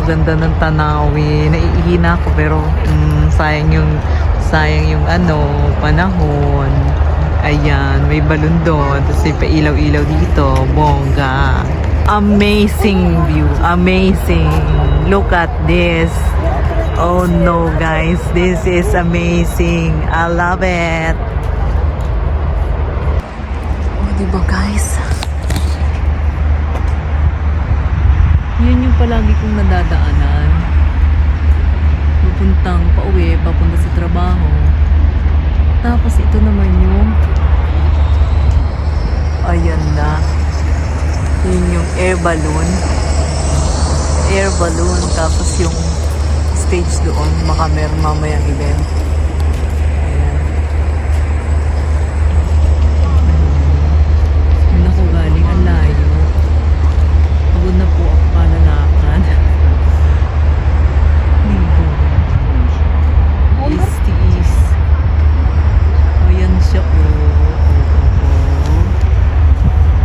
ganda ng tanawin. Naiihina ako pero sayang yung panahon. Ayan, may balon doon. Tapos may pailaw-ilaw dito. Bongga. Amazing view. Amazing. Look at this. Oh no, guys. This is amazing. I love it. Oh, diba guys? Yun yung palagi kong nadadaanan. Pupuntang pauwi, papunta sa trabaho. Tapos ito naman yung ayan na. Yun yung air balloon. Air balloon. Tapos yung stage doon. Baka meron mamayang event. Ayan. Naku, galing ang layo. Pagod na po ako kalalakad. Tiis. Ayan siya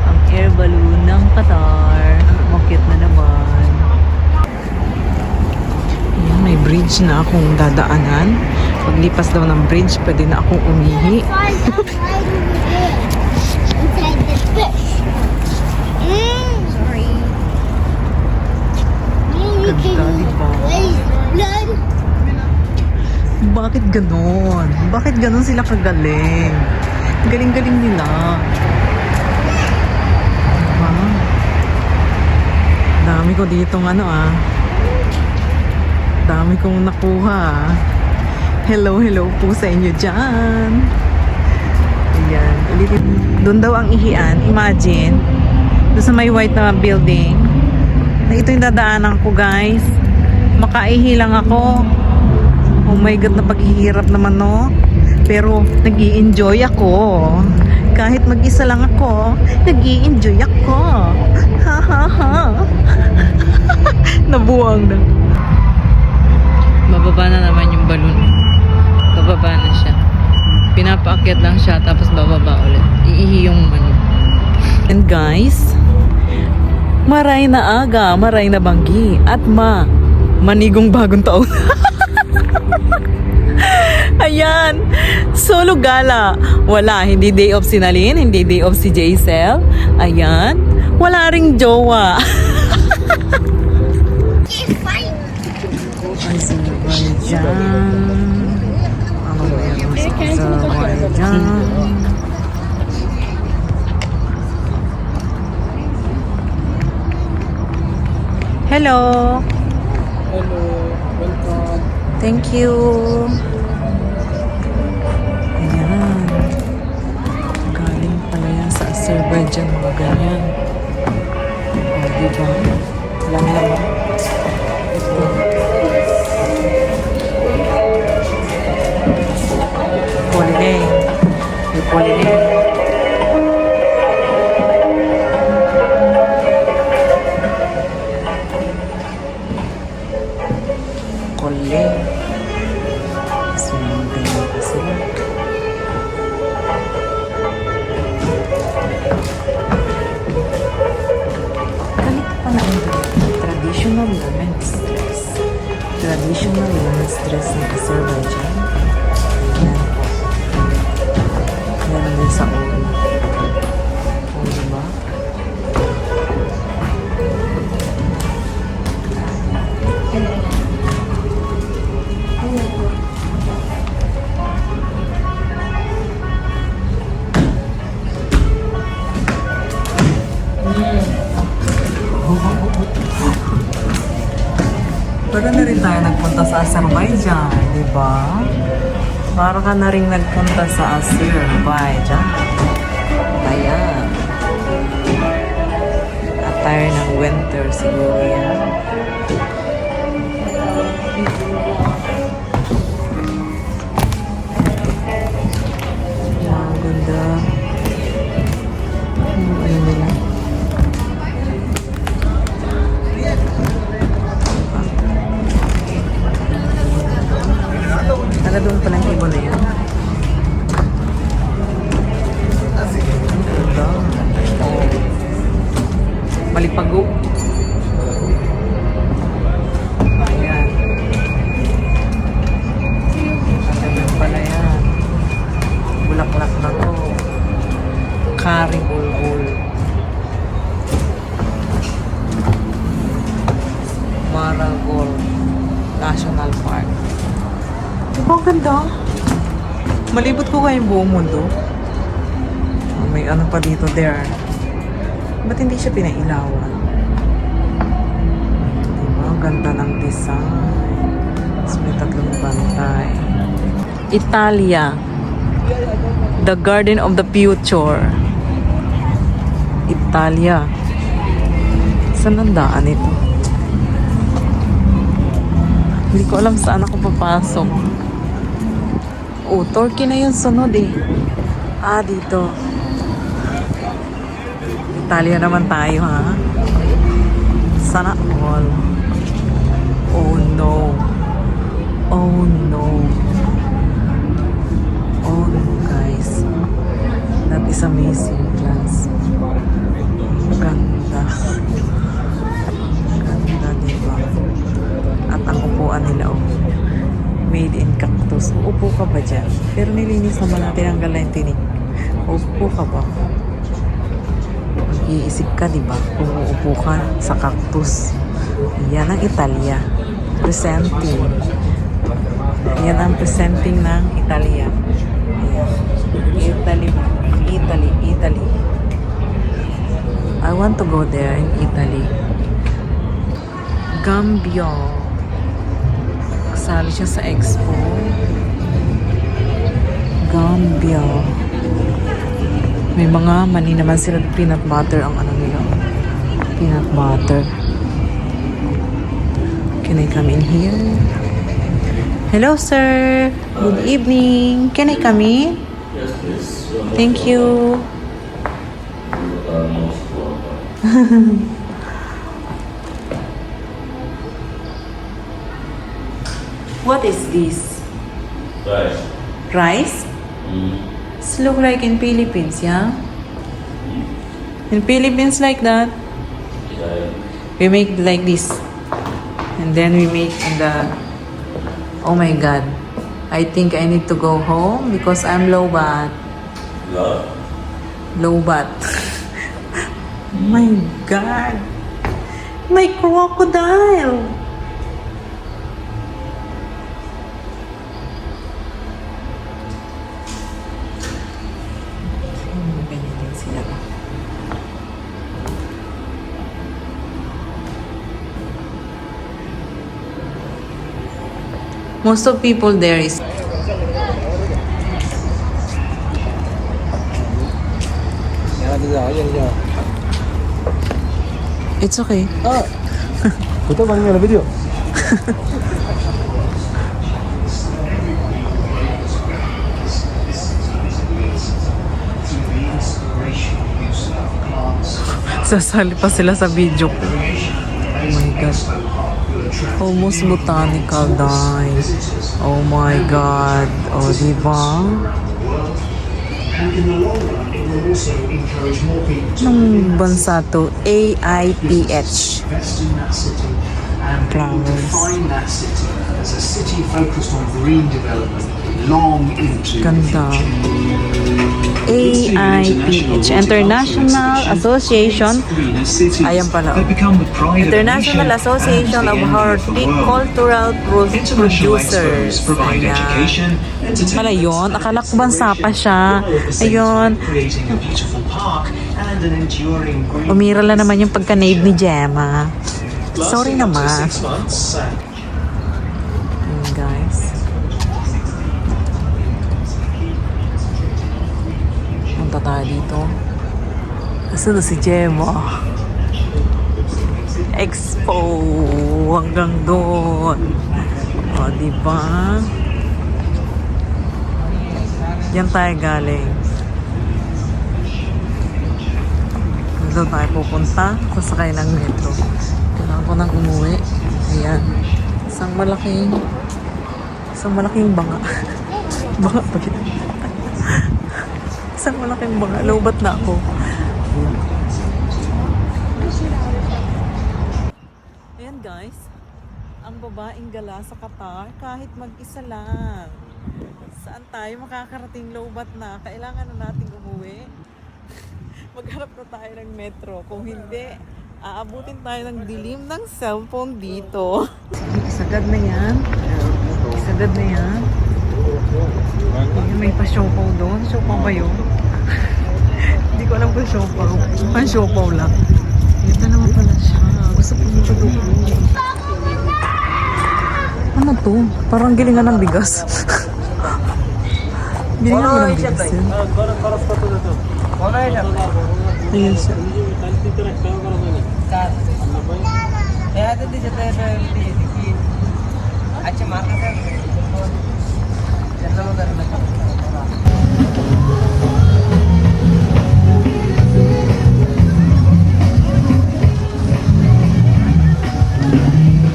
ang air balloon ng Qatar. Makit na naman. Ayan, may bridge na akong dadaanan. Paglipas daw ng bridge, pwede na akong umihi. Ganda, diba? Bakit ganon? Bakit ganon sila kagaling? Galing-galing nila. Diba? Dami ko ditong dami kong nakuha. Hello po sa inyo dyan. Ayan. Doon daw ang ihian. Imagine. Doon sa may white na building. Na ito yung dadaanan ko, guys. Makaihi lang ako. Oh my God, na paghihirap naman, no? Pero nag-i-enjoy ako. Kahit mag-isa lang ako, nag-i-enjoy ako. Ha ha ha. Nabuwang na. Bababa na naman yung balon. Bababa na siya. Pinapaakyat lang siya, tapos bababa ulit. Iihi yung And guys, maray na aga, maray na banggi, at manigong bagong taon. Ayan, solo gala. Wala, hindi day off si Nalin, hindi day off si Jaisel. Ayan, wala ring jowa. Azerbaijan. Ano ba yan? Azerbaijan. Hello. Hello, welcome. Thank you. Ayan. Galing pala yan sa Azerbaijan, mga ganyan. O, diba? Lang naman. Ito. Holiday. May holiday. Kuling. Sumambing na kasi. Ganito pa na ang traditional women's dress. Traditional women's dress ng Azerbaijan. Yan po. Yan din sa ulo. O, diba? Para na rin tayo nagpunta sa Azerbaijan, di ba? Para ka na rin nagpunta sa Azerbaijan. Ayan. Attire ng winter siguro yan. Ang ganda. Ano nila? Tala doon pala yung ibon na yan. Ganda. Malipago. National Park. Diba ang ganda? Malibot ko kayong buong mundo. Oh, may ano pa dito there. Ba't hindi siya pinailawan? Diba? Ang ganda ng design. Tapos may tatlong bantay. Italia. The Garden of the Future. Italia. Saan ang daan ito? Hindi ko alam saan ako papasok. Oh, Turkey na yung sunod eh. Ah, dito. Italia naman tayo, ha? Sana all. Oh no. Oh no. Oh no, guys. That is amazing, class. Ganda. Ganda, diba? At ang upuan nila, oh. Made in cactus. Uupo ka ba dyan? Pero nilinis naman natin ang gala yung tinik. Uupo ka ba? Mag-iisip ka, diba? Kung uupo ka sa cactus. Yan ang Italia. Presenting. Yan ang presenting ng Italia. Ayan. Italy. Italy. Italy. I want to go there in Italy. Gambia. Kasali siya sa expo. Gambia. May mga mani naman sila. Peanut butter ang ano nila. Peanut butter. Can I come in here? Hello, sir. Good evening. Can I come in? Yes, please. Thank you. What is this? Rice. Rice? It's look like in Philippines, yeah? In Philippines like that, we make like this. And then we make in the... Oh my God. I think I need to go home because I'm low bat. Love. Low bat. My God. My crocodile. Ganyan sila. Most of people there is it's okay. Betul bang ada video? Sasali pa sila sa video ko. Oh my God. Almost botanical, guys. Oh my God. Oh, diba? Anong bansa to? AIPH. Flowers. Ganda. AIPH, International Association. Ayan pala. International Association of Horticultural Producers. Ayan. Pala yun. Akala ko bansa pa siya. Ayun. Umira lang naman yung pagka-nave ni Gemma. Sorry naman. Ayan, guys. Punta tayo dito. Asan na si Gemma? Expo. Hanggang doon. O, diba? Yan tayo galing. Doon tayo pupunta. Sasakay ng metro. Kailangan ko nang umuwi. Ayan. Isang malaking banga. Banga pa kita. Isang malaking banga. Lowbat na ako. Ayan guys. Ang babaeng gala sa Qatar kahit mag-isa lang. Saan tayo makakarating lowbat na? Kailangan na nating umuwi. Maghanap na tayo ng metro. Kung hindi, aabutin tayo ng dilim ng cellphone dito. Sagad na yan. Sagad na yan. Ayun, may pa-siopaw doon. Siopaw ba yun? Hindi ko alam kung siopaw. Pan-siopaw lang. Ito naman pala siya. Gusto ko yung chuduko. Ano to? Parang gilingan ng bigas. Gilingan mo ng bigas yun. Ayun siya.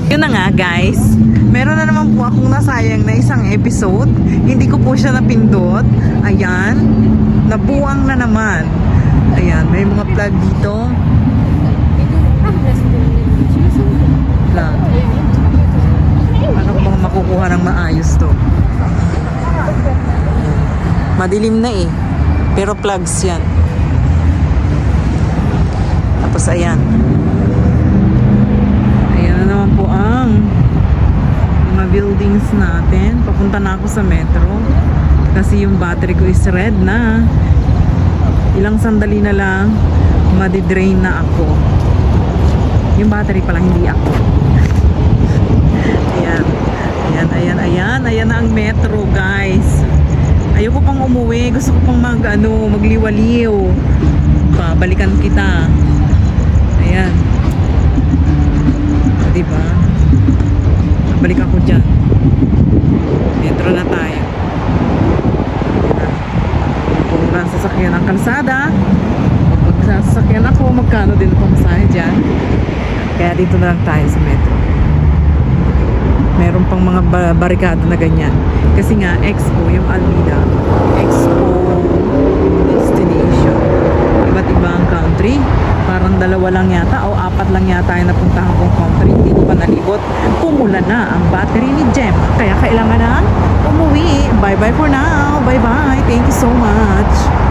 Yun na nga guys, meron na naman po akong nasayang na isang episode. Hindi ko po siya napindot. Ayan, nabuwang na naman. Ayan, may mga plug dito. Plug. Ano ko bang makukuha ng maayos to? Madilim na eh. Pero plugs yan. Tapos ayan. Ayan na naman po ang mga buildings natin. Papunta na ako sa metro. Kasi yung battery ko is red na. Ilang sandali na lang, madidrain na ako. Yung battery pa lang, hindi ako. Ayan. Ayan, ayan, ayan. Ayan na ang metro, guys. Ayoko pang umuwi. Gusto ko pang magliwaliw. Balikan kita. Ayan. Diba? Balik ako dyan. Metro na tayo. Kung wala sasakyan ang kalsada, pag sasakyan ako, magkano din ang pamasahe dyan. Kaya dito na lang tayo sa metro. Meron pang mga barikada na ganyan. Kasi nga, Expo, yung Almeida, Expo destination. Iba't ibang country. Parang 2 lang yata o 4 lang yata yung napuntahan kong country. Hindi ko pa nalibot. Pumula na ang battery ni Jem. Kaya kailangan na umuwi. Bye-bye for now. Bye-bye. Thank you so much.